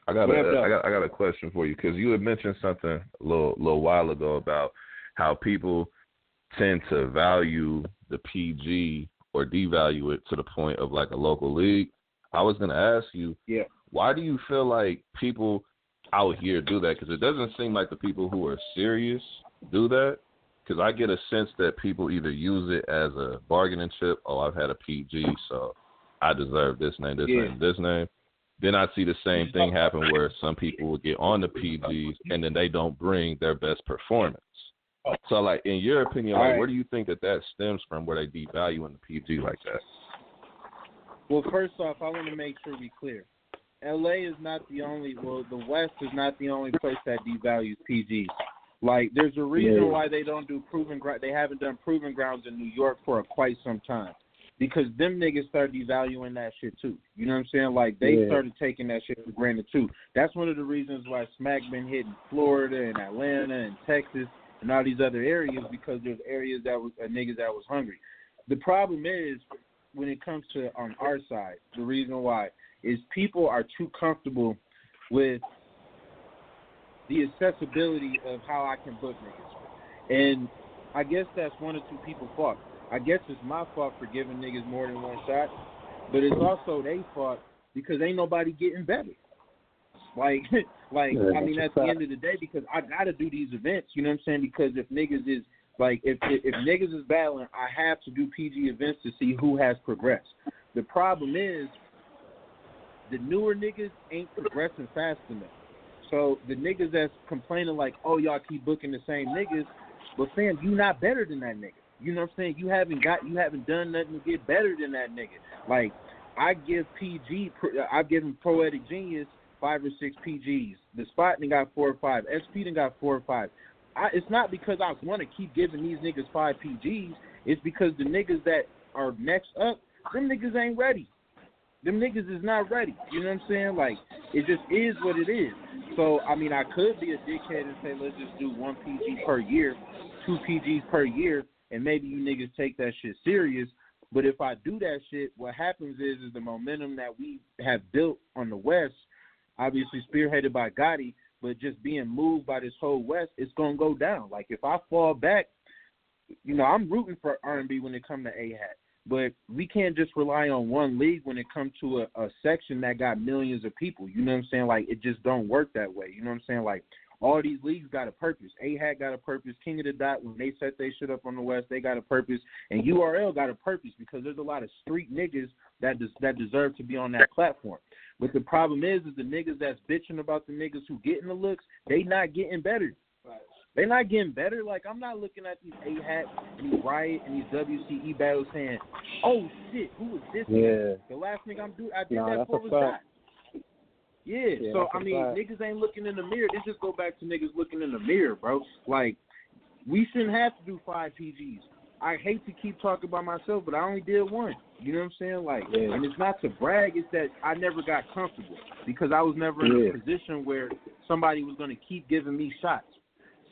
I got a question for you because you had mentioned something a little while ago about how people tend to value the PG or devalue it to the point of like a local league. I was going to ask you, why do you feel like people out here do that? Because it doesn't seem like the people who are serious do that. Because I get a sense that people either use it as a bargaining chip. Oh, I've had a PG, so I deserve this name, this name, this name. Then I see the same thing happen where some people will get on the PGs and then they don't bring their best performance. So, like, in your opinion, like, where do you think that stems from, where they devalue in the PG like that? Well, first off, I want to make sure we're clear. LA is not the only, the West is not the only place that devalues PGs. Like, there's a reason why they don't do they haven't done proving grounds in New York for quite some time. Because them niggas started devaluing that shit too. You know what I'm saying? Like, they started taking that shit for granted too. That's one of the reasons why smack been hitting Florida and Atlanta and Texas and all these other areas, because there's areas that was niggas that was hungry. The problem is, when it comes to on our side, the reason why is people are too comfortable with the accessibility of how I can book niggas. And I guess that's one or two people's fault. I guess it's my fault for giving niggas more than one shot, but it's also their fault because ain't nobody getting better. Like I mean, at the end of the day, because I got to do these events, you know what I'm saying? Because if niggas is, like, if niggas is battling, I have to do PG events to see who has progressed. The problem is the newer niggas ain't progressing fast enough. So the niggas that's complaining like, oh, y'all keep booking the same niggas, but fam, you not better than that nigga. You know what I'm saying? You haven't done nothing to get better than that nigga. Like, I've given Poetic Genius 5 or 6 PGs. The Spot done got 4 or 5. SP done got 4 or 5. It's not because I want to keep giving these niggas 5 PGs. It's because the niggas that are next up, them niggas ain't ready. Them niggas is not ready. You know what I'm saying? Like, it just is what it is. So, I mean, I could be a dickhead and say, let's just do 1 PG per year, 2 PGs per year, and maybe you niggas take that shit serious. But if I do that shit, what happens is the momentum that we have built on the West, obviously spearheaded by Gotti, but just being moved by this whole West, it's going to go down. Like, if I fall back, you know, I'm rooting for R&B when it comes to A-Hat. But we can't just rely on one league when it comes to a section that got millions of people. You know what I'm saying? Like, it just don't work that way. You know what I'm saying? Like, all these leagues got a purpose. A-Hat got a purpose. King of the Dot, when they set their shit up on the West, they got a purpose. And URL got a purpose because there's a lot of street niggas that deserve to be on that platform. But the problem is the niggas that's bitching about the niggas who getting the looks, they not getting better. They not getting better. Like, I'm not looking at these A-Hat and these Riot and these WCE battles saying, oh, shit, who was this? Yeah. The last nigga I did that for was that. Yeah, so, I mean, niggas ain't looking in the mirror. This just go back to niggas looking in the mirror, bro. Like, we shouldn't have to do 5 PGs. I hate to keep talking about myself, but I only did 1. You know what I'm saying? Like, and it's not to brag. It's that I never got comfortable because I was never in a position where somebody was going to keep giving me shots.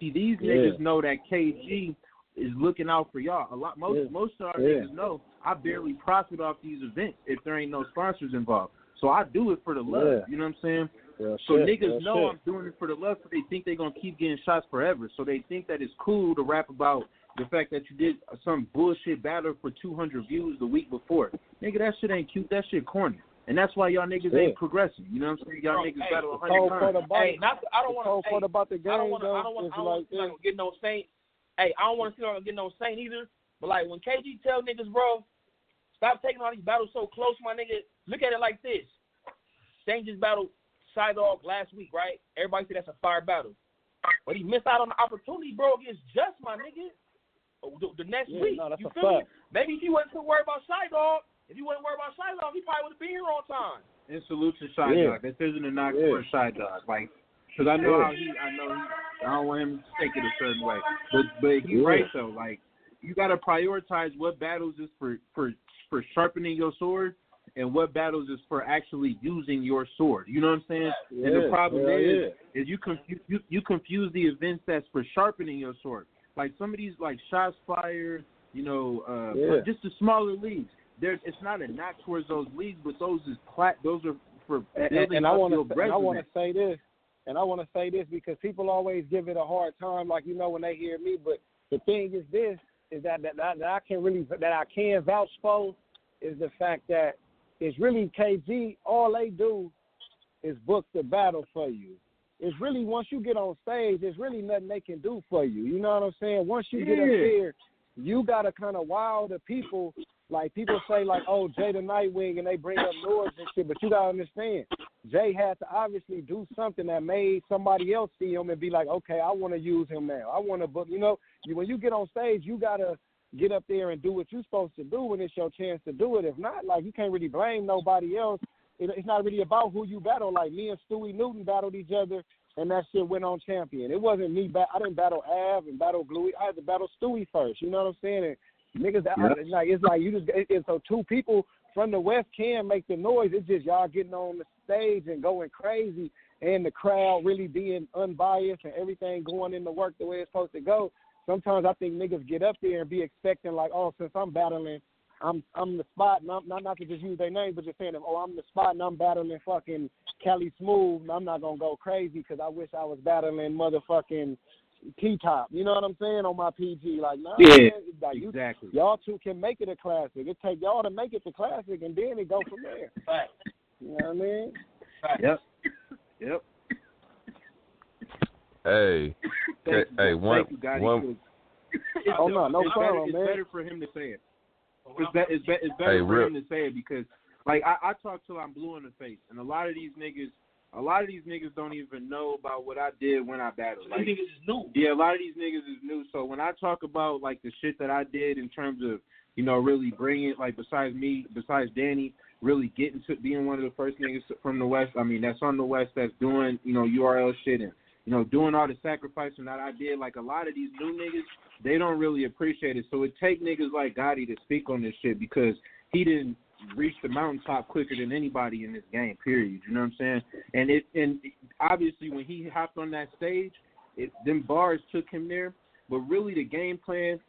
See, these niggas know that KG is looking out for y'all. Most of our niggas know I barely profit off these events if there ain't no sponsors involved. So I do it for the love. You know what I'm saying? Niggas know I'm doing it for the love, so they think they're going to keep getting shots forever. So they think that it's cool to rap about the fact that you did some bullshit battle for 200 views the week before. Nigga, that shit ain't cute. That shit corny. And that's why y'all niggas ain't progressing. You know what I'm saying? Y'all niggas battle 100 times. Hey, I don't want to about the game, I don't get no saint. Hey, I don't want to see her get no saint either. But, like, when KG tell niggas, bro, stop taking all these battles so close, my nigga. Look at it like this. Saint just battled Shy Dog last week, right? Everybody say that's a fire battle. But he missed out on the opportunity, bro, against Just, my nigga. The next week. No, that's you a feel fact. me? Maybe if he wasn't too worried about Shy Dog, he probably would have been here on time. And salute to Shy Dog. This isn't a knock for Shy Dog. Like, because I know I don't want him to take it a certain way. But he's right, though. Like, you got to prioritize what battles is for sharpening your sword and what battles is for actually using your sword. You know what I'm saying? And the problem is you confuse the events that's for sharpening your sword. Like some of these, like Shots Fired, you know, just the smaller leagues. It's not a knock towards those leagues, but those are for building and I want to say this. And I want to say this because people always give it a hard time, like, when they hear me. But the thing is this, is that I can vouch for is the fact that it's really KG, all they do is book the battle for you. It's really, once you get on stage, there's really nothing they can do for you. You know what I'm saying? Once you get up there, you got to kind of wow the people. Like, people say, like, oh, Jay the Nightwing, and they bring up noise and shit, but you got to understand, Jay had to obviously do something that made somebody else see him and be like, okay, I want to use him now. I want to book, when you get on stage, you got to get up there and do what you're supposed to do when it's your chance to do it. If not, like, you can't really blame nobody else. It's not really about who you battle. Like, me and Stewie Newton battled each other, and that shit went on champion. It wasn't me. I didn't battle Av and battle Bluey. I had to battle Stewie first. You know what I'm saying? And niggas, it's like you just. So two people from the West can make the noise. It's just y'all getting on the stage and going crazy, and the crowd really being unbiased and everything going in the work the way it's supposed to go. Sometimes I think niggas get up there and be expecting, like, oh, since I'm battling, I'm the spot, and I'm not to just use their name, but just saying, oh, I'm the spot and I'm battling fucking Cali Smooth, and I'm not gonna go crazy because I wish I was battling motherfucking T-Top. You know what I'm saying, on my PG? Like, nah, man, like, exactly. Y'all two can make it a classic. It take y'all to make it the classic, and then it go from there. Right. You know what I mean? Yep. Hey, one. Oh no problem, man. It's better for him to say it. It's better for him to say it because, like, I talk till I'm blue in the face, and a lot of these niggas don't even know about what I did when I battled. Like, these niggas is new. Yeah, a lot of these niggas is new. So when I talk about, like, the shit that I did in terms of, really bringing, like, besides Danny, really getting to being one of the first niggas from the West, that's on the West that's doing, URL shit and, doing all the sacrificing that I did. Like, a lot of these new niggas, they don't really appreciate it. So it take niggas like Gotti to speak on this shit because he didn't reach the mountaintop quicker than anybody in this game, period. You know what I'm saying? And obviously when he hopped on that stage, them bars took him there. But really the game plan,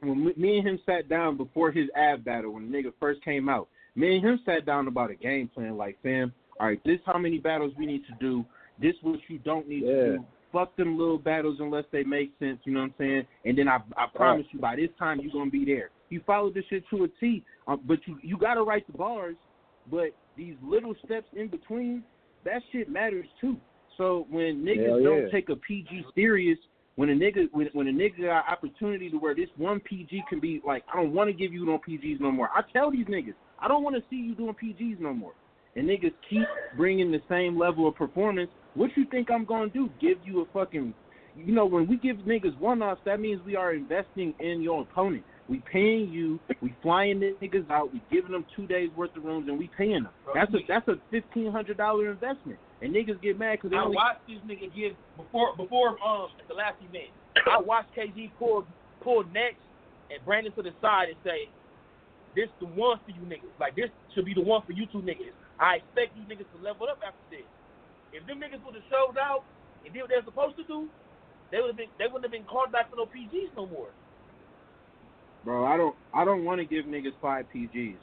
when me and him sat down before his ab battle, when the nigga first came out, me and him sat down about a game plan like, fam, all right, this how many battles we need to do. This what you don't need to do. Fuck them little battles unless they make sense, you know what I'm saying? And then I promise you by this time you're going to be there. You follow this shit to a T, but you got to write the bars, but these little steps in between, that shit matters too. So when niggas don't take a PG serious, when a nigga got opportunity to where this one PG can be like, I don't want to give you no PGs no more. I tell these niggas, I don't want to see you doing PGs no more. And niggas keep bringing the same level of performance. What you think I'm going to do? Give you a fucking, when we give niggas one-offs, that means we are investing in your opponent. We paying you, we flying the niggas out, we giving them 2 days worth of rooms, and we paying them. That's a $1,500 investment. And niggas get mad because I watched this nigga give, before the last event, I watched KG pull next and Brandon to the side and say, this the one for you niggas. Like, this should be the one for you two niggas. I expect you niggas to level up after this. If them niggas would have showed out and did what they're supposed to do, they wouldn't have been called back for no PGs no more. Bro, I don't want to give niggas 5 PGs.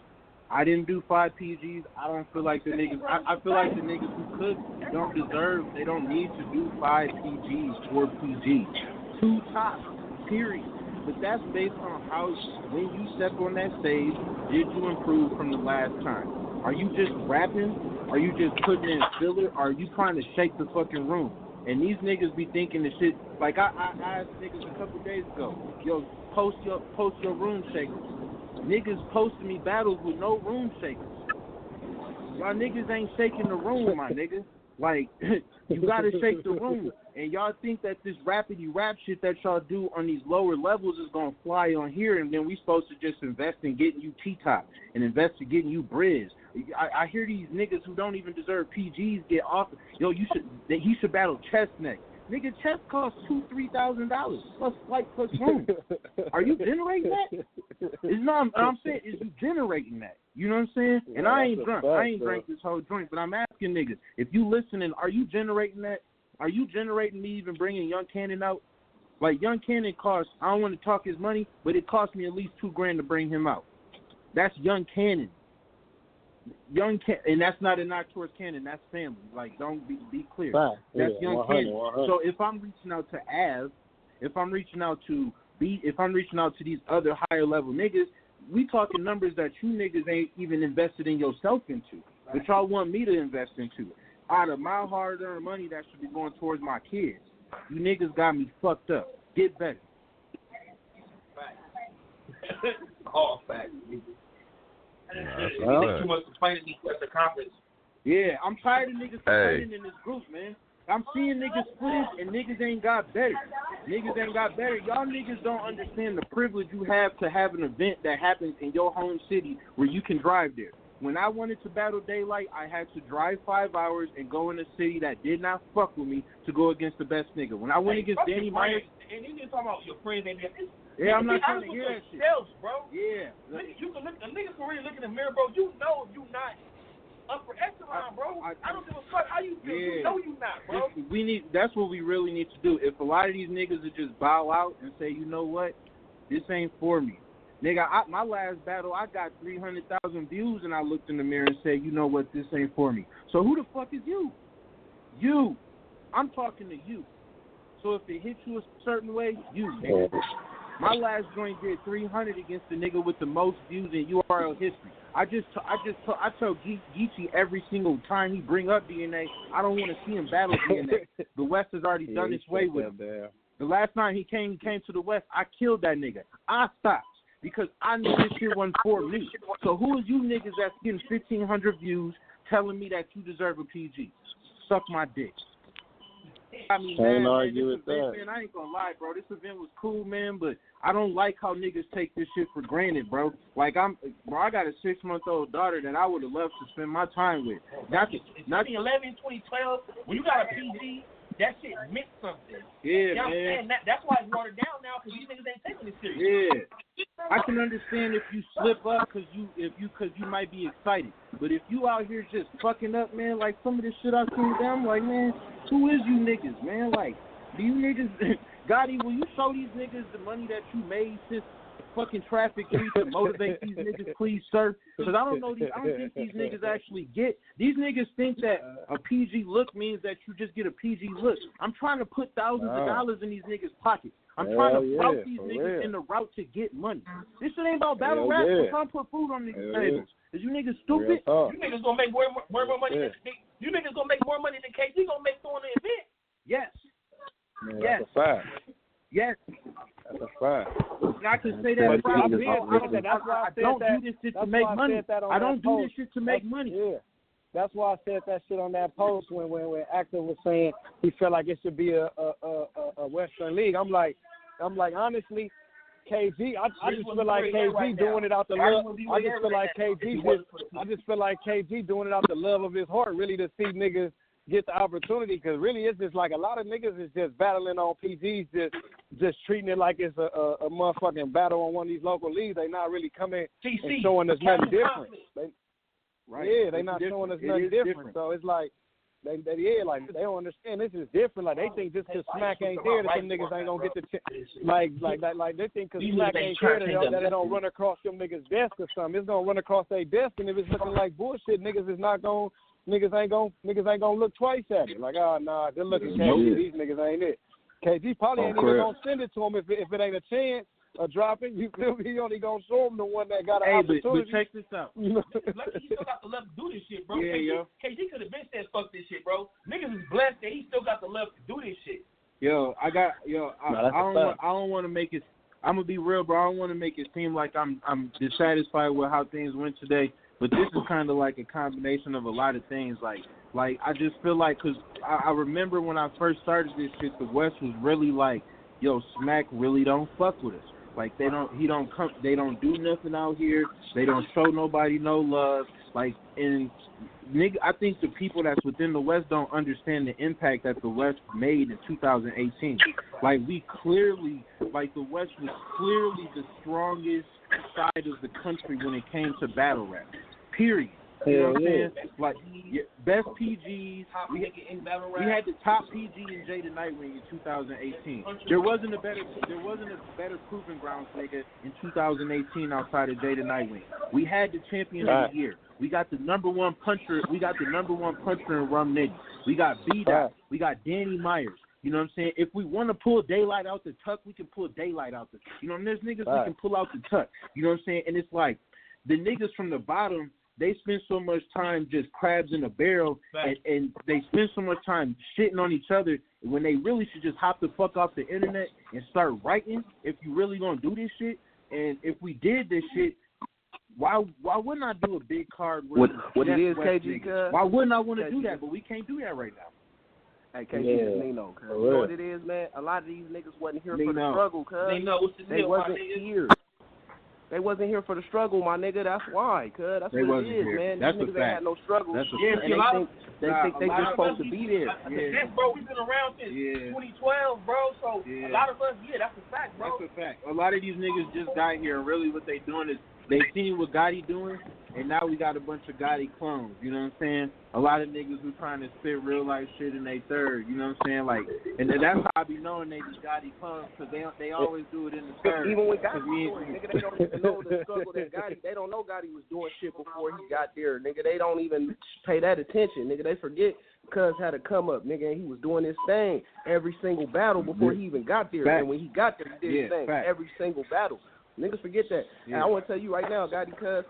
I didn't do 5 PGs. I don't feel like the niggas. I feel like the niggas who could don't deserve. They don't need to do 5 PGs, 4 PGs, 2 tops. Period. But that's based on how, when you step on that stage, did you improve from the last time? Are you just rapping? Are you just putting in filler? Or are you trying to shake the fucking room? And these niggas be thinking the shit, like I asked niggas a couple days ago, yo, post your room shakers. Niggas posting me battles with no room shakers. Y'all niggas ain't shaking the room, my nigga. Like, you gotta shake the room. And y'all think that this rapidy rap shit that y'all do on these lower levels is gonna fly on here, and then we supposed to just invest in getting you T-Top and invest in getting you Briz. I hear these niggas who don't even deserve PGs get off. Yo, he should battle Chest next. Nigga, Chest costs $2,000-$3,000 plus flight plus room. Are you generating that? It's not. I'm saying is you generating that. You know what I'm saying? And I ain't drunk. I ain't drank this whole joint, but I'm asking niggas, if you listening, are you generating that? Are you generating me even bringing Young Cannon out? Like, Young Cannon costs, I don't want to talk his money, but it cost me at least $2,000 to bring him out. That's Young Cannon. Young Can, and that's not a knock towards Cannon. That's family. Like, don't be clear. Right. That's Yeah, Young 100, Cannon. 100. So if I'm reaching out to Av, if I'm reaching out to these other higher level niggas, we talking numbers that you niggas ain't even invested in yourself into, but y'all want me to invest into. Out of my hard-earned money that should be going towards my kids. You niggas got me fucked up. Get better. All facts. Too much complaining at the conference. Yeah, I'm tired of niggas complaining in this group, man. I'm seeing niggas footage and niggas ain't got better. Niggas ain't got better. Y'all niggas don't understand the privilege you have to have an event that happens in your home city where you can drive there. When I wanted to battle Daylight, I had to drive 5 hours and go in a city that did not fuck with me to go against the best nigga. When I went against Danny Myers, and you just talking about your friends ain't yeah, I'm not trying to hear that shit. Bro. Yeah. You can look, the niggas can really look in the mirror, bro. You know you not upper echelon, bro. I don't give a fuck how you feel. Yeah. You know you not, bro. That's what we really need to do. If a lot of these niggas would just bow out and say, you know what, this ain't for me. Nigga, my last battle, I got 300,000 views, and I looked in the mirror and said, you know what, this ain't for me. So who the fuck is you? You. I'm talking to you. So if it hits you a certain way, you, nigga. My last joint did 300 against the nigga with the most views in URL history. I tell Geechi every single time he bring up DNA, I don't want to see him battle DNA. The West has already done its way with him. The last time he came to the West, I killed that nigga. I stopped because I knew this shit wasn't for me. So who are you niggas that's getting 1,500 views telling me that you deserve a PG? Suck my dick. I mean, man, argue with that. Man, I ain't gonna lie, bro. This event was cool, man, but I don't like how niggas take this shit for granted, bro. Like, I got a 6-month-old daughter that I would have loved to spend my time with. Not 2011, 2012, when you got a PG, that shit meant something. Yeah, you know man. That's why it's watered down now, because these niggas ain't taking it serious. Yeah. I can understand if you slip up because you might be excited, but if you out here just fucking up, man, like some of this shit I've seen down, like, man, who is you niggas, man? Like, do you niggas, Gotti, will you show these niggas the money that you made since fucking Traffic 3 to motivate these niggas, please, sir? Because I don't think these niggas actually get. These niggas think that a PG look means that you just get a PG look. I'm trying to put thousands of dollars in these niggas' pockets. I'm trying to route these niggas in the route to get money. This shit ain't about battle rap. I'm trying to put food on niggas' tables. Is you niggas stupid? You niggas gonna make more money than you niggas gonna make more money than KG gonna make throwing the event. Yes. Man, yes. That's a fact. Yes. That's a fact. And I can say that proudly. I don't do this shit to make money. I don't do this shit to make money. Yeah. That's why I said that shit on that post when Actor was saying he felt like it should be a Western League. I'm like honestly, KG, I just feel like KG doing it out the love. I just feel like KG doing it out the love of his heart, really, to see niggas get the opportunity. Because really, it's just like a lot of niggas is just battling on PGs, just treating it like it's a motherfucking battle on one of these local leagues. They not really coming and showing us nothing different. They not showing us nothing different. So it's like. They don't understand this is different. Like, they think just because Smack ain't there that them niggas ain't gonna get the like they think because Smack ain't there that they don't run across them niggas' desk or something. It's gonna run across their desk, and if it's looking like bullshit, niggas ain't gonna look twice at it. Like, oh nah, they're looking KG. These niggas ain't it. KG probably ain't even gonna send it to him if it ain't a chance. Dropping, you feel me? He only gonna show him the one that got an opportunity. But check this out. He still got the love to do this shit, bro. Yeah, KG could have been said fuck this shit, bro. Niggas is blessed that he still got the love to do this shit. I don't want to make it. I'm gonna be real, bro. I don't want to make it seem like I'm dissatisfied with how things went today. But this is kind of like a combination of a lot of things. Like I just feel like, cause I remember when I first started this shit, the West was really like, yo, Smack really don't fuck with us. Like, they don't do nothing out here. They don't show nobody no love. Like, and nigga, I think the people that's within the West don't understand the impact that the West made in 2018. Like, the West was clearly the strongest side of the country when it came to battle rap. Period. You know what I'm saying? Like, best PGs. We had the top PG in Jada Nightwing in 2018. There wasn't a better proving grounds nigga in 2018 outside of Jada Nightwing. We had the champion of the year. We got the number one puncher. We got the number one puncher in Rum Nitty. We got B-Dot. We got Danny Myers. You know what I'm saying? If we want to pull daylight out the tuck, we can pull daylight out the tuck. You know, and there's niggas we can pull out the tuck. You know what I'm saying? And it's like the niggas from the bottom, they spend so much time just crabs in a barrel, and they spend so much time shitting on each other when they really should just hop the fuck off the internet and start writing if you really gonna do this shit. And if we did this shit, why wouldn't I do a big card with what it is, KG? Why wouldn't I want to do that? But we can't do that right now. Hey, KG, it's Nino, cuz. You know what it is, man? A lot of these niggas wasn't here for the struggle, cuz. They wasn't here. They wasn't here for the struggle, my nigga. That's why, cuz. That's what it is, man. That's these niggas ain't had no struggle. That's and they think they just supposed to be there. Bro, we've been around since 2012, bro. So a lot of us, that's a fact, bro. That's a fact. A lot of these niggas just got here, and really what they doing is they seen what Gotti doing, and now we got a bunch of Gotti clones. You know what I'm saying? A lot of niggas who trying to spit real life shit in they third. You know what I'm saying? Like, and that's how I be knowing they just Gotti clones, because they always do it in the third. Even when Gotti was doing it, nigga, they don't even know the struggle that Gotti. They don't know Gotti was doing shit before he got there, nigga. They don't even pay that attention, nigga. They forget Cuz had to come up, nigga, and he was doing his thing every single battle before he even got there. And when he got there, he did his thing every single battle. Niggas forget that. And I want to tell you right now, Gotti, cuz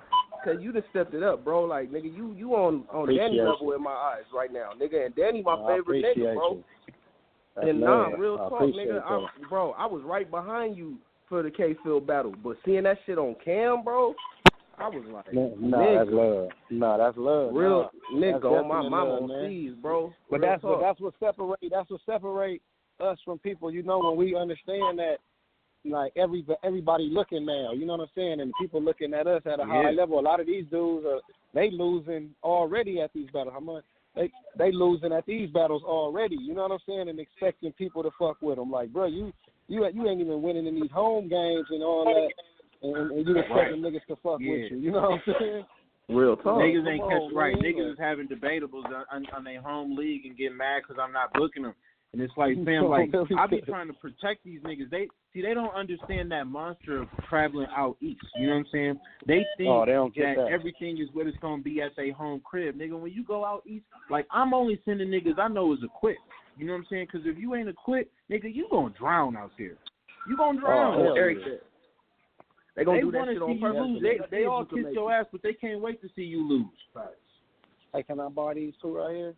you done stepped it up, bro. Like, nigga, you on Danny level in my eyes right now, nigga. And Danny my favorite nigga, bro. And real talk, nigga. I was right behind you for the K-Field battle. But seeing that shit on cam, bro, I was like, that's love. That's love. Real nigga on my mama on C's, bro. But that's what separate us from people. You know, when we understand that, like, everybody looking now, you know what I'm saying, and people looking at us at a high level. A lot of these dudes they losing already at these battles. How much they losing at these battles already? You know what I'm saying, and expecting people to fuck with them. Like, bro, you ain't even winning in these home games and all that. And you expecting niggas to fuck with you. You know what I'm saying? Real talk. Niggas ain't catch right. Niggas is having debatables on their home league and getting mad because I'm not booking them. And it's like, fam, like, I be trying to protect these niggas. They don't understand that monster of traveling out east. You know what I'm saying? They think that everything is what it's going to be at their home crib. Nigga, when you go out east, like, I'm only sending niggas I know is equipped. You know what I'm saying? Because if you ain't equipped, nigga, you going to drown out there. You going to drown. They gonna do that shit on purpose. They all kiss your ass, but they can't wait to see you lose. Hey, can I borrow these two right here?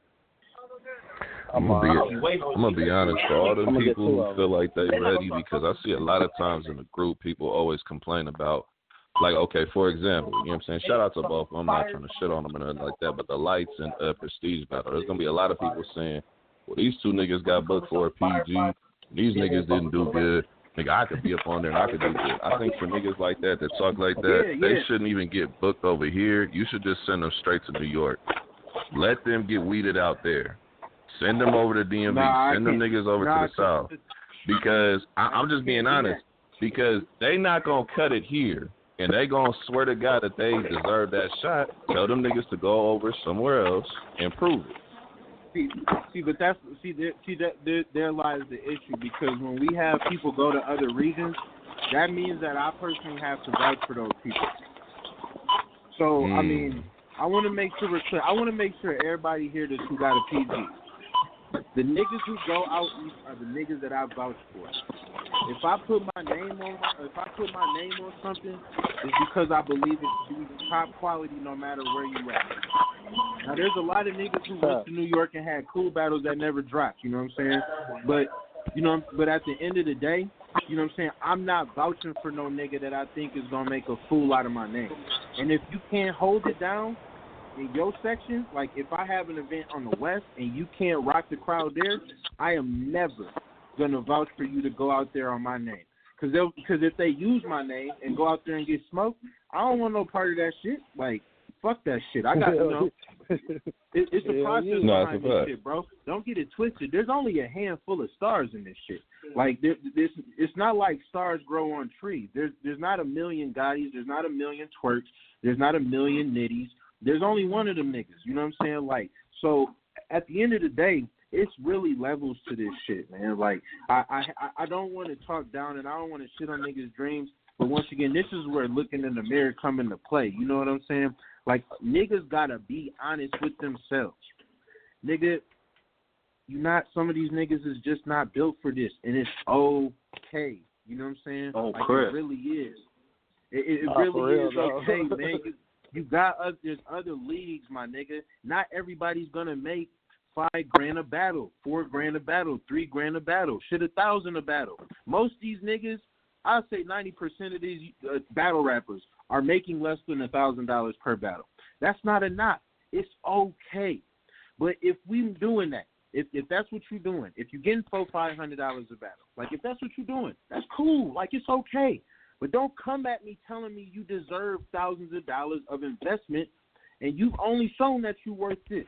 I'm gonna be honest, for all the people who feel like they ready, because I see a lot of times in the group people always complain about, like, okay, for example, you know what I'm saying? Shout out to both. I'm not trying to shit on them or nothing like that, but the Lights and Prestige battle, there's gonna be a lot of people saying, well, these two niggas got booked for a PG. These niggas didn't do good. Nigga, I could be up on there and I could do good. I think for niggas like that talk like that, they shouldn't even get booked over here. You should just send them straight to New York. Let them get weeded out there. Send them over to DMV. Send them niggas over to the South. Because I'm just being honest. Because they not going to cut it here. And they going to swear to God that they deserve that shot. Tell them niggas to go over somewhere else and prove it. There lies the issue, because when we have people go to other regions, that means that I personally have to vouch for those people. So I mean, I want to make sure we're clear. I want to make sure everybody here that's who got a PG, the niggas who go out east are the niggas that I vouch for. If I put my name on something, it's because I believe it to be top quality no matter where you at. Now, there's a lot of niggas who went to New York and had cool battles that never dropped, you know what I'm saying? But at the end of the day, you know what I'm saying, I'm not vouching for no nigga that I think is going to make a fool out of my name. And if you can't hold it down in your section, like if I have an event on the West and you can't rock the crowd there, I am never going to vouch for you to go out there on my name. Because if they use my name and go out there and get smoked, I don't want no part of that shit. Like, fuck that shit. I got, you know, it's a process behind this shit, bro. Don't get it twisted. There's only a handful of stars in this shit. Like, it's not like stars grow on trees. There's not a million Gottis. There's not a million Twerks. There's not a million Nitties. There's only one of them niggas. You know what I'm saying? Like, so at the end of the day, it's really levels to this shit, man. Like, I don't want to talk down and I don't want to shit on niggas' dreams. But once again, this is where looking in the mirror come into play. You know what I'm saying? Like, niggas gotta be honest with themselves. Nigga, some of these niggas is just not built for this, and it's okay. You know what I'm saying? Like, it really is. It really is okay, man. You got there's other leagues, my nigga. Not everybody's gonna make $5,000 a battle, $4,000 a battle, $3,000 a battle, shit, $1,000 a battle. Most of these niggas, I'd say 90% of these battle rappers are making less than $1,000 per battle. That's not a knock. It's okay. But if we doing that, if that's what you're doing, if you're getting $400-$500 a battle, like if that's what you're doing, that's cool. Like it's okay. But don't come at me telling me you deserve thousands of dollars of investment and you've only shown that you're worth this.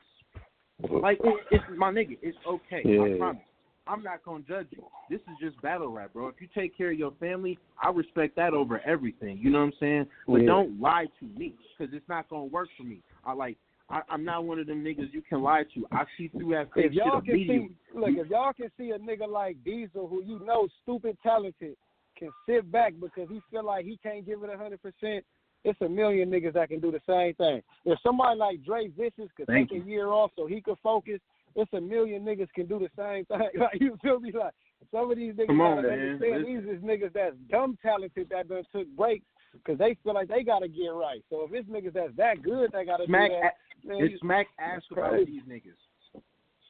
Like, it's my nigga, it's okay. Yeah. I promise. I'm not going to judge you. This is just battle rap, bro. If you take care of your family, I respect that over everything. You know what I'm saying? But don't lie to me because it's not going to work for me. I'm not one of them niggas you can lie to. I see through that fake shit immediately. If y'all can see a nigga like Diesel, who you know stupid talented, can sit back because he feel like he can't give it 100%, it's a million niggas that can do the same thing. If somebody like Dre Vicious could take a year off so he could focus, it's a million niggas can do the same thing. Like, you feel me? Like, some of these niggas gotta understand these is niggas that's dumb talented that done took breaks because they feel like they gotta get right. So if it's niggas that's that good, they gotta do that. It's Smack ask about these niggas.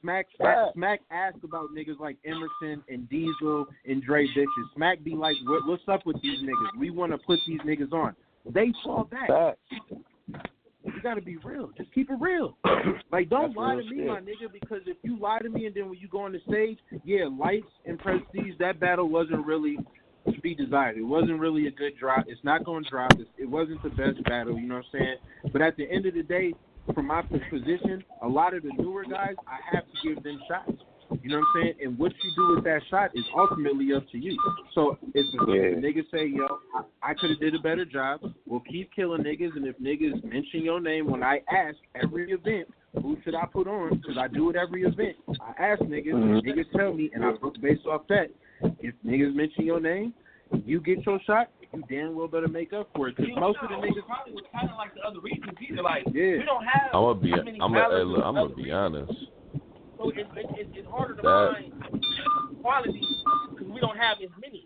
Smack ask about niggas like Emerson and Diesel and Dre Vicious. Smack be like, what's up with these niggas? We want to put these niggas on. They fall back. You gotta be real. Just keep it real. Like, don't lie to me, my nigga, because if you lie to me and then when you go on the stage, lights and prestige, that battle wasn't really to be desired. It wasn't really a good drop. It's not going to drop. It wasn't the best battle, you know what I'm saying? But at the end of the day, from my position, a lot of the newer guys, I have to give them shots. You know what I'm saying? And what you do with that shot is ultimately up to you. So if niggas say, yo, I could have did a better job, we'll keep killing niggas. And if niggas mention your name when I ask every event, who should I put on? Because I do it every event. I ask niggas, niggas tell me, and I book based off that. If niggas mention your name, you get your shot, you damn well better make up for it. Because most of the niggas probably was kind of like the other reasons either. Like, we don't have I'm gonna be honest. So it's harder to find quality because we don't have as many.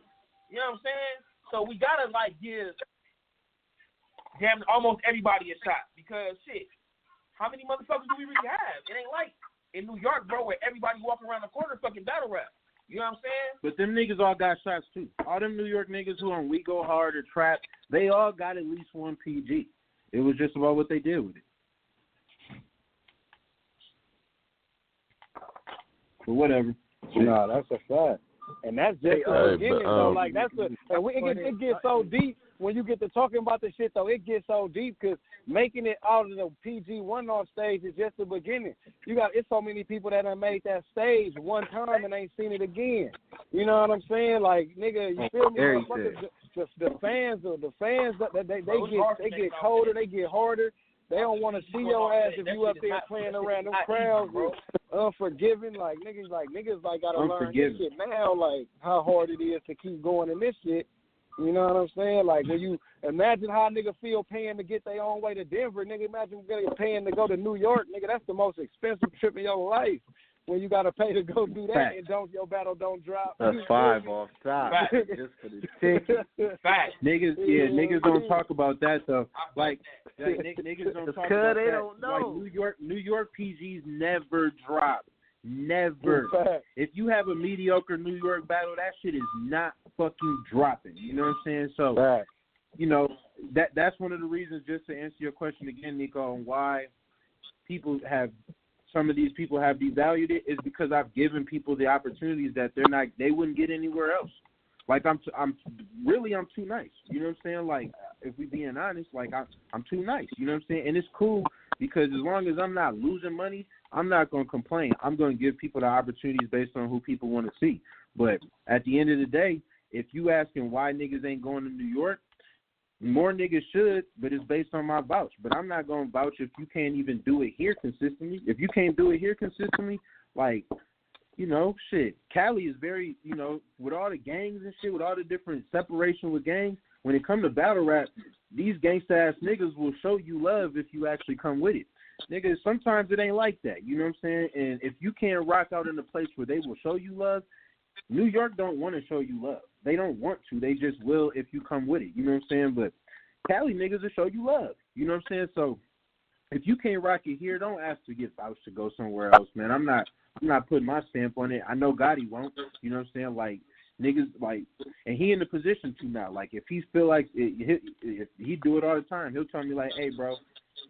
You know what I'm saying? So we gotta like give almost everybody a shot because shit, how many motherfuckers do we really have? It ain't like in New York, bro, where everybody walking around the corner fucking battle rap. You know what I'm saying? But them niggas all got shots too. All them New York niggas who on We Go Hard or Trap, they all got at least one PG. It was just about what they did with it. But whatever. No, that's a fact. And that's just the beginning, though. Like, it gets so deep when you get to talking about the shit, though. It gets so deep because making it out of the PG one-off stage is just the beginning. It's so many people that have made that stage one time and ain't seen it again. You know what I'm saying? Like, nigga, you feel me? The fans, they get colder, they get harder. They don't want to see your ass if you up there playing around them crowds, unforgiving. Like niggas gotta learn this shit now. Like how hard it is to keep going in this shit. You know what I'm saying? Like when you imagine how a nigga feel paying to get their own way to Denver, nigga. Imagine paying to go to New York, nigga. That's the most expensive trip in your life. When you gotta pay to go do that and your battle don't drop. That's $5 off top just for the ticket. Fact. Niggas don't talk about that though. Like niggas don't talk about they that. Don't know. Like New York PGs never drop. Never. If you have a mediocre New York battle, that shit is not fucking dropping. You know what I'm saying? So you know, that's one of the reasons, just to answer your question again, Nico, on why some of these people have devalued it, is because I've given people the opportunities that they wouldn't get anywhere else. Like I'm too nice. You know what I'm saying? Like if we being honest, like I'm too nice. You know what I'm saying? And it's cool because as long as I'm not losing money, I'm not gonna complain. I'm gonna give people the opportunities based on who people want to see. But at the end of the day, if you asking why niggas ain't going to New York, more niggas should, but it's based on my vouch. But I'm not going to vouch if you can't even do it here consistently. If you can't do it here consistently, like, you know, shit. Cali is very, you know, with all the gangs and shit, with all the different separation with gangs, when it comes to battle rap, these gangsta-ass niggas will show you love if you actually come with it. Niggas, sometimes it ain't like that. You know what I'm saying? And if you can't rock out in a place where they will show you love, New York don't want to show you love. They don't want to. They just will if you come with it. You know what I'm saying? But Cali niggas will show you love. You know what I'm saying? So if you can't rock it here, don't ask to get vouched to go somewhere else, man. I'm not putting my stamp on it. I know Gotti won't. You know what I'm saying? Like, niggas, like, and he in the position to now. Like, if he feel like if he do it all the time, he'll tell me, like, hey, bro,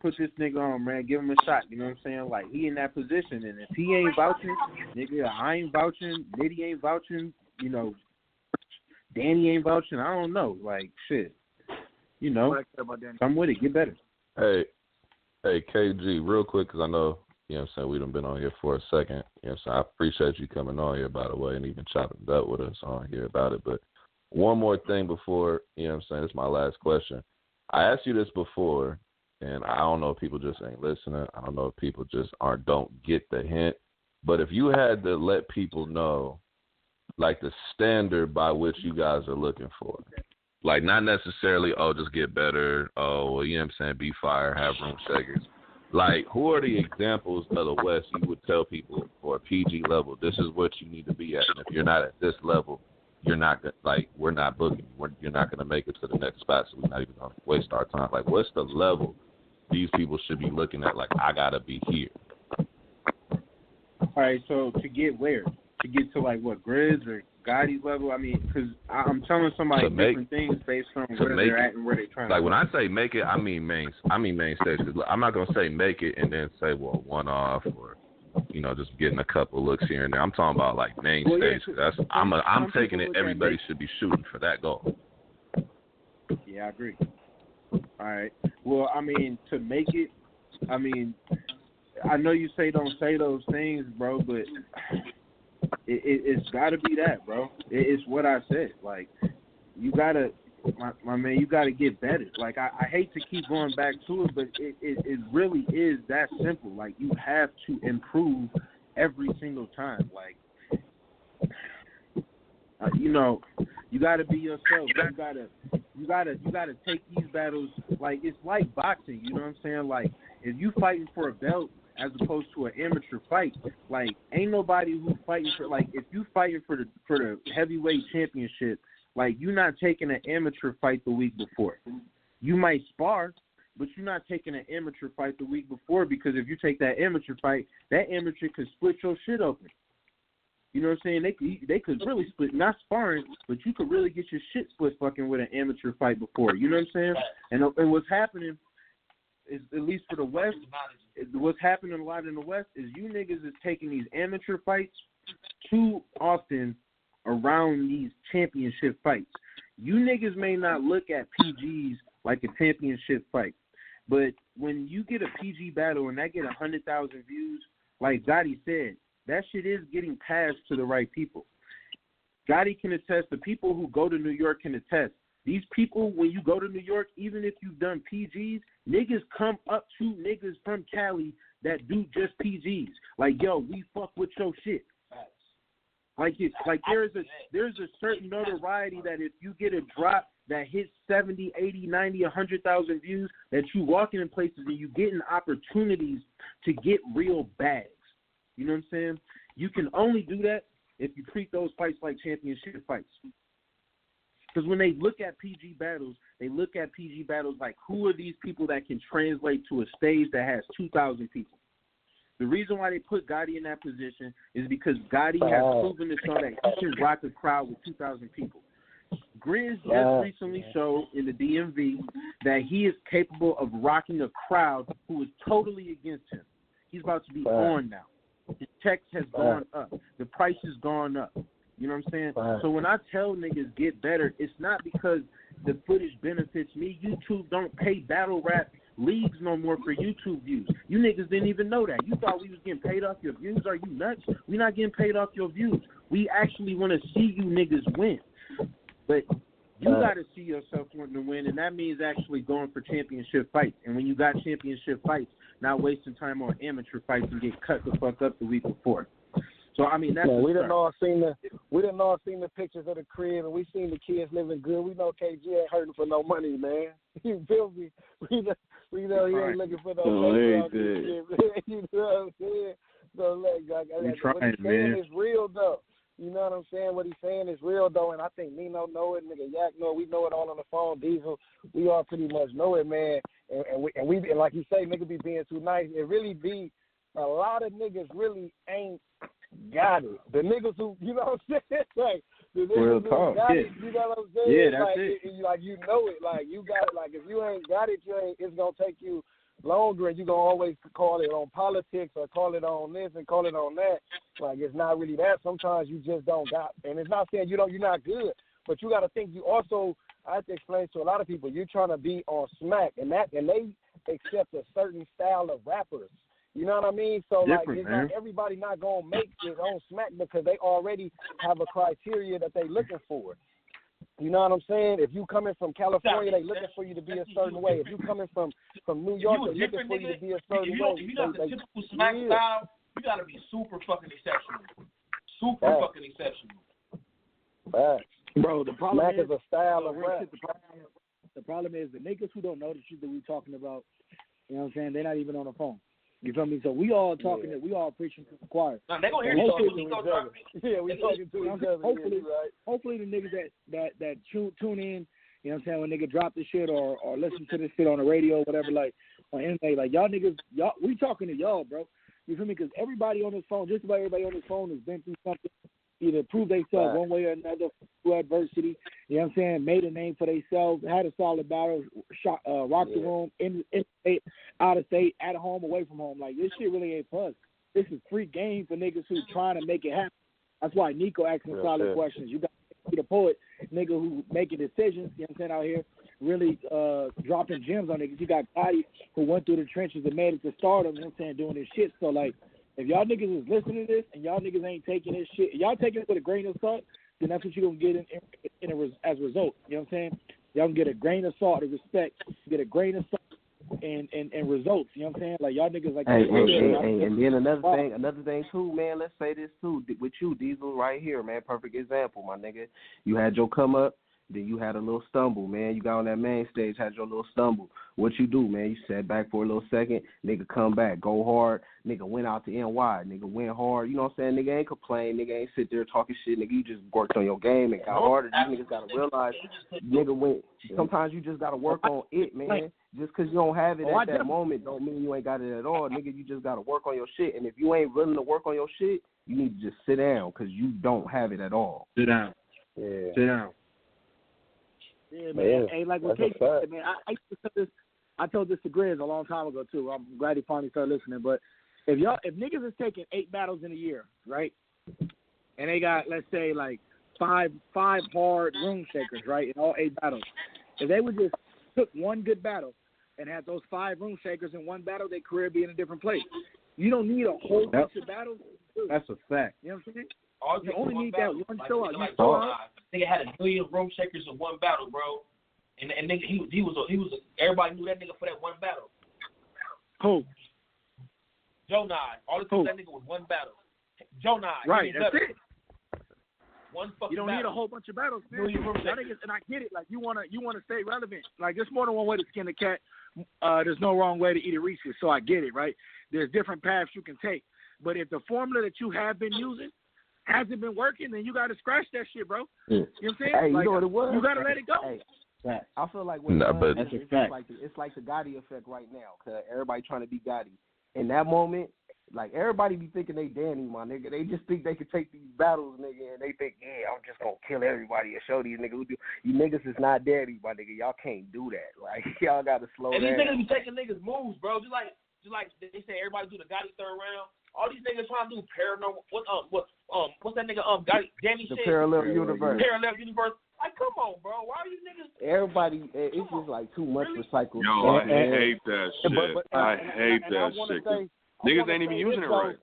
put this nigga on, man. Give him a shot. You know what I'm saying? Like, he in that position. And if he ain't vouching, nigga, I ain't vouching. Nitty ain't vouching. You know, Danny ain't vouching. I don't know. Like, shit. You know, come with it. Get better. Hey, KG, real quick, because I know, you know what I'm saying, we done been on here for a second. You know what I'm saying? I appreciate you coming on here, by the way, and even chopping it up with us on here about it. But one more thing before, you know what I'm saying, this is my last question. I asked you this before, and I don't know if people just ain't listening. I don't know if people just don't get the hint. But if you had to let people know, like, the standard by which you guys are looking for, like, not necessarily, just get better, you know what I'm saying, be fire, have room shakers. Like, who are the examples of the West you would tell people for a PG level, this is what you need to be at, and if you're not at this level, you're not, like, we're not booking you. You're not going to make it to the next spot, so we're not even going to waste our time. Like, what's the level these people should be looking at? Like, I got to be here. All right, so to get where? To get to, like, what, Grizz or Gotti's level? I mean, because I'm telling somebody different things based on where they're at and where they're trying to go. When I say make it, I mean main stage. I'm not going to say make it and then say, well, one off or, you know, just getting a couple looks here and there. I'm talking about, like, main stage. Yeah, I'm taking it, everybody should be shooting for that goal. Yeah, I agree. All right. Well, I mean, to make it, I mean, I know you say don't say those things, bro, but it's got to be that, bro. It's what I said. Like, you got to, my man, you got to get better. Like, I hate to keep going back to it, but it really is that simple. Like, you have to improve every single time. Like, you know, you got to be yourself. You gotta take these battles. Like, it's like boxing. You know what I'm saying? Like, if you fighting for a belt as opposed to an amateur fight, like, ain't nobody who's fighting for, like, if you fighting for the heavyweight championship, like, you're not taking an amateur fight the week before. You might spar, but you're not taking an amateur fight the week before, because if you take that amateur fight, that amateur could split your shit open. You know what I'm saying? They could really split, not sparring, but you could really get your shit split fucking with an amateur fight before. You know what I'm saying? And what's happening is, at least for the West, what's happening a lot in the West is you niggas is taking these amateur fights too often around these championship fights. You niggas may not look at PGs like a championship fight, but when you get a PG battle and that get 100,000 views, like Gotti said, that shit is getting passed to the right people. Gotti can attest. The people who go to New York can attest. These people, when you go to New York, even if you've done PGs, niggas come up to niggas from Cali that do just PGs. Like, yo, we fuck with your shit. Like, there's a certain notoriety that if you get a drop that hits 70, 80, 90, 100,000 views, that you walking in places and you getting opportunities to get real bags. You know what I'm saying? You can only do that if you treat those fights like championship fights. Because when they look at PG battles, they look at PG battles like, who are these people that can translate to a stage that has 2,000 people? The reason why they put Gotti in that position is because Gotti has proven to show that he can rock a crowd with 2,000 people. Grizz just recently showed in the DMV that he is capable of rocking a crowd who is totally against him. He's about to be on now. His checks has gone up. The price has gone up. You know what I'm saying? So when I tell niggas get better, it's not because the footage benefits me. YouTube don't pay battle rap leagues no more for YouTube views. You niggas didn't even know that. You thought we was getting paid off your views. Are you nuts? We not getting paid off your views. We actually want to see you niggas win. But you got to see yourself wanting to win, and that means actually going for championship fights. And when you got championship fights, not wasting time on amateur fights and get cut the fuck up the week before. So I mean, that's we done all seen We done all seen the pictures of the crib, and we seen the kids living good. We know KG ain't hurting for no money, man. You feel me? We know he ain't looking for no money. You know what I'm saying? So, like what he's saying is real, though. You know what I'm saying? What he's saying is real, though, and I think Nino know it, nigga Yak know it. We know it all on the phone. Diesel, we all pretty much know it, man. And we like you say, nigga be being too nice. It really be a lot of niggas really ain't got it. The niggas who, you know what I'm saying? Like, the niggas who got it, you know what I'm saying? Yeah, that's like, it. Like, you know it. Like, you got it. Like, if you ain't got it, it's going to take you longer, and you're going to always call it on politics or call it on this and call it on that. Like, it's not really that. Sometimes you just don't got, and it's not saying you're not good, but you got to think you also, I have to explain to a lot of people, you're trying to be on smack, and they accept a certain style of rappers. You know what I mean? So, like, it's not, everybody not going to make their own smack because they already have a criteria that they looking for. You know what I'm saying? If you coming from California, they looking for you to be a certain way. If you coming from New York, they looking for you to be a certain way. If you got the typical smack style, you got to be super fucking exceptional. Super fucking exceptional. Bro, the problem is a style of rap. The problem is the niggas who don't know the shit that we talking about, you know what I'm saying, they're not even on the phone. You feel me? So we all talking that we all preaching to the choir. Now, they gonna hear each other. Yeah, we talking to each other. Hopefully the niggas that tune in, you know what I'm saying, when nigga drop the shit or listen to this shit on the radio or whatever, like on internet, like y'all niggas, we talking to y'all, bro. You feel me? Because everybody on this phone, just about everybody on this phone has been through something, either proved themselves one way or another through adversity, you know what I'm saying, made a name for themselves, had a solid battle, rocked the room, in state, out of state, at home, away from home. Like, this shit really ain't fun. This is free game for niggas who trying to make it happen. That's why Nico asking solid questions. You got to be the poet, nigga who making decisions, you know what I'm saying, out here, really dropping gems on niggas. You got Gotti who went through the trenches and made it to stardom, you know what I'm saying, doing this shit. So, like, if y'all niggas is listening to this and y'all niggas ain't taking this shit, y'all taking it with a grain of salt, then that's what you're going to get as a result. You know what I'm saying? Y'all can get a grain of salt of respect, get a grain of salt and results. You know what I'm saying? Like, y'all niggas like... And then another thing too, man, let's say this too. With you, Diesel, right here, man, perfect example, my nigga. You had your come up, then you had a little stumble, man. You got on that main stage, had your little stumble. What you do, man? You sat back for a little second, nigga come back, go hard, nigga went out to NY, nigga went hard, you know what I'm saying? Nigga ain't complain, nigga ain't sit there talking shit, nigga, you just worked on your game and got harder. These niggas gotta realize, nigga, sometimes you just gotta work on it, man. Just because you don't have it at that moment don't mean you ain't got it at all, nigga. You just gotta work on your shit, and if you ain't willing to work on your shit, you need to just sit down because you don't have it at all. Sit down. Yeah. Sit down. Yeah, man. Hey, like what Casey said, man, I told this to Grizz a long time ago too. I'm glad he finally started listening. But if niggas is taking 8 battles in a year, right? And they got, let's say, like five hard room shakers, right, in all 8 battles. If they would just took one good battle and had those 5 room shakers in one battle, their career be in a different place. You don't need a whole bunch of battles. That's a fact. You know what I'm saying? You only need that one show out. Nigga had a million room shakers in one battle, bro. And nigga, he was everybody knew that nigga for that one battle. Who? Joe Nye. All the time that nigga was one battle. Joe Nye. Right, that's it. One fucking You don't battle. need a whole bunch of battles, man. And I get it. Like, you wanna stay relevant. Like, there's more than one way to skin a cat. There's no wrong way to eat a Reese's, so I get it, right? There's different paths you can take. But if the formula that you have been using hasn't been working, then you got to scratch that shit, bro. You know what I'm saying? Hey, like, you know what it was? You got to let it go. Hey, I feel like it's like the Gotti effect right now, because everybody trying to be Gotti. In that moment, like, everybody be thinking they Danny, my nigga. They just think they can take these battles, nigga, and they think, yeah, I'm just going to kill everybody and show these niggas who do. You niggas is not Danny, my nigga. Y'all can't do that. Like, y'all got to slow down. And these niggas be taking niggas moves, bro. Just like they say everybody do the Gotti third round. All these niggas trying to do paranormal. What's that nigga? Danny the shit. Parallel universe. Parallel universe. Like, come on, bro. Why are you niggas? Everybody, it's just like too much recycled. Yo, I hate that shit. I hate that shit. Niggas ain't even using it right.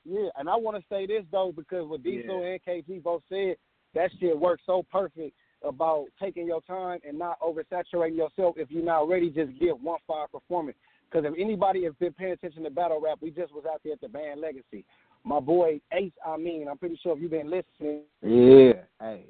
Yeah, and I want to say this though, because what Diesel and KG both said, that shit works so perfect about taking your time and not oversaturating yourself. If you're not ready, just give one fire performance. Because if anybody has been paying attention to battle rap, we just was out there at the band Legacy. my boy Ace, I'm pretty sure if you've been listening. Yeah, hey,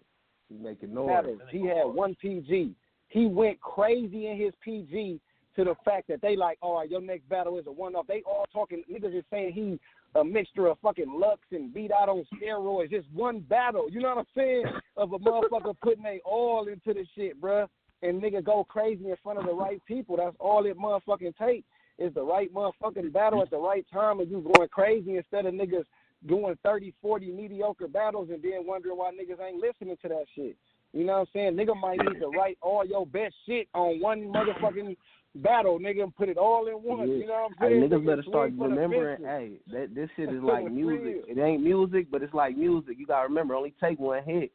he's making noise. He had one PG. He went crazy in his PG to the fact that they like, all right, your next battle is a one-off. They all talking, niggas is saying he a mixture of fucking Lux and beat out on steroids. Just one battle, you know what I'm saying, of a motherfucker putting they all into the shit, bruh. And nigga go crazy in front of the right people. That's all it motherfucking take is the right motherfucking battle at the right time and you going crazy instead of niggas doing 30, 40 mediocre battles and then wondering why niggas ain't listening to that shit. You know what I'm saying? Nigga might need to write all your best shit on one motherfucking battle, nigga, and put it all in one. Yeah. You know what I'm saying? Hey, niggas better start remembering, hey, this shit is like music. It ain't music, but it's like music. You gotta remember, only take one hit.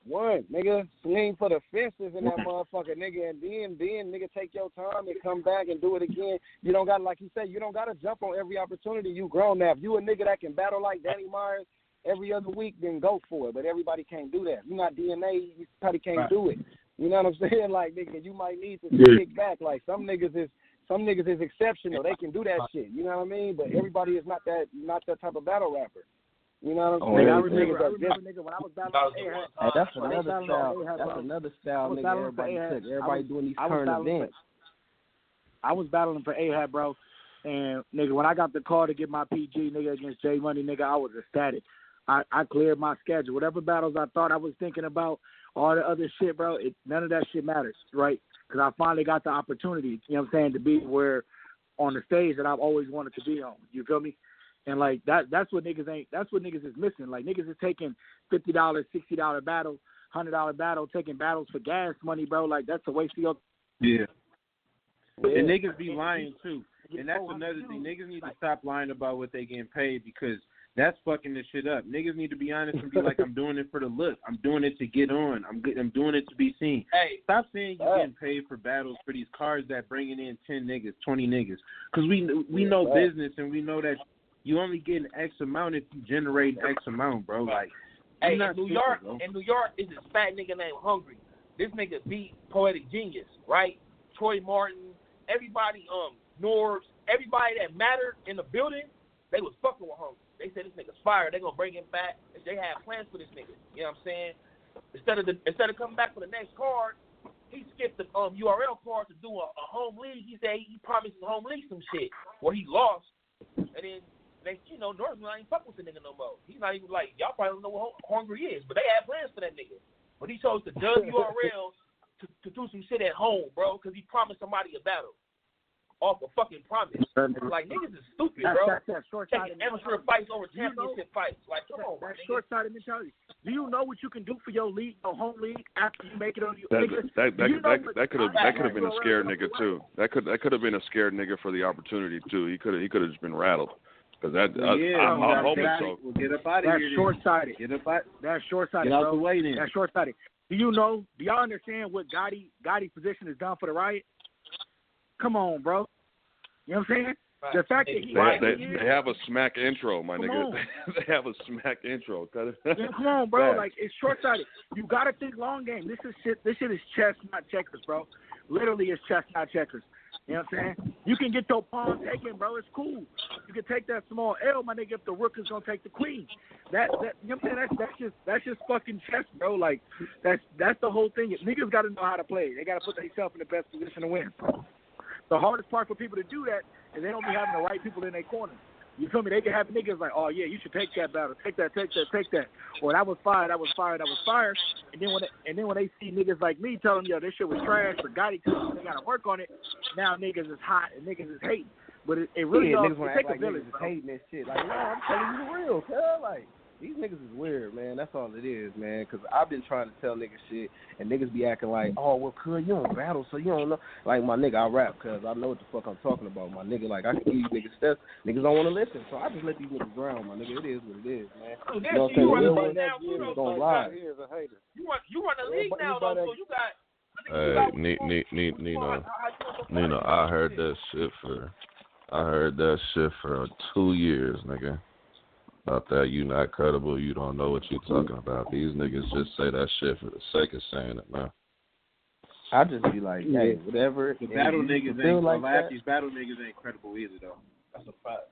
One, nigga, swing for the fences in that motherfucker, nigga, and then, nigga, take your time and come back and do it again. You don't got, like you said, you don't got to jump on every opportunity. You grown now. If you a nigga that can battle like Danny Myers every other week, then go for it. But everybody can't do that. If you're not DNA, you probably can't do it. You know what I'm saying? Like, nigga, you might need to kick back. Like, some niggas is exceptional. They can do that shit. You know what I mean? But everybody is not that type of battle rapper. You know what I'm saying? I remember, nigga, when I was battling A-Hat. Hey, that's another style. That's another style, nigga. Everybody took. Everybody doing these current events. I was battling for A-Hat, bro. And, nigga, when I got the call to get my PG, nigga, against J Money, nigga, I was ecstatic. I cleared my schedule. Whatever battles I thought I was thinking about, all the other shit, bro, none of that shit matters, right? Because I finally got the opportunity, you know what I'm saying, to be where on the stage that I've always wanted to be on. You feel me? And like that's what niggas is missing. Like niggas is taking $50, $60 battle, $100 battle, taking battles for gas money, bro. Like that's a waste of your. Yeah. And niggas be lying too. And that's another thing. Niggas need to stop lying about what they getting paid because that's fucking this shit up. Niggas need to be honest and be like, I'm doing it for the look. I'm doing it to get on. I'm doing it to be seen. Hey, stop saying you're getting paid for battles for these cars that bringing in 10 niggas, 20 niggas. Because we know business and we know that you only getting X amount if you generate X amount, bro. Like, hey, in New York is this fat nigga named Hungry. This nigga beat Poetic Genius, right? Troy Martin, everybody, Norbs, everybody that mattered in the building, they was fucking with Hungry. They said this nigga's fired. They gonna bring him back. They had plans for this nigga. You know what I'm saying? Instead of coming back for the next card, he skipped the URL card to do a home league. He said he promised the home league some shit where he lost, and then North's not even fucking with the nigga no more. He's not even like y'all probably don't know what Hungry is, but they had plans for that nigga. But he chose to dub URL to do some shit at home, bro, because he promised somebody a battle. Off a fucking promise. Like, niggas is stupid, bro. That's short-sighted. Taking amateur fights over championship fights. Like, come on, that's short-sighted mentality. Do you know what you can do for your league, your home league, after you make it on your that could have been a scared nigga too. That could have been a scared nigga for the opportunity too. He could have just been rattled. Because I'm hoping so. Well, get up out of here. That's short-sighted. That's short-sighted, get out bro. The way, then. That's short-sighted. Do y'all understand what Gotti's position has done for the Riot? Come on, bro. You know what I'm saying? Right. The fact that they have a smack intro, my nigga. They have a smack intro. Come on, bro. Like, it's short-sighted. You got to think long game. This shit is chess, not checkers, bro. Literally, it's chess, not checkers. You know what I'm saying? You can get your pawn taken, bro. It's cool. You can take that small L, my nigga, if the rook is gonna take the queen. You know what I'm saying? That's just fucking chess, bro. Like that's the whole thing. Niggas gotta know how to play. They gotta put themselves in the best position to win. The hardest part for people to do that is they don't be having the right people in their corner. You feel me? They can have niggas like, oh, yeah, you should take that battle. Take that. Or that was fire. And then when they see niggas like me telling them, yo, this shit was trash for Gotti, they got to work on it, now niggas is hot and niggas is hating. But it really does take a village, bro. Hating that shit. Like, no, I'm telling you the real, cuz. Like, these niggas is weird, man. That's all it is, man. Because I've been trying to tell niggas shit, and niggas be acting like, oh, well, cuz, you don't battle, so you don't know. Like, my nigga, I rap, cuz I know what the fuck I'm talking about, my nigga. Like, I can give you niggas stuff. Niggas don't want to listen, so I just let these niggas drown, my nigga. It is what it is, man. Oh, you know what I'm saying? You run the league now, though, so you got... Nino, I heard that shit for 2 years, nigga. About that, you not credible, you don't know what you talking about. These niggas just say that shit for the sake of saying it, man. I just be like, hey, whatever. The battle niggas ain't like these battle niggas ain't credible either, though. That's a fact.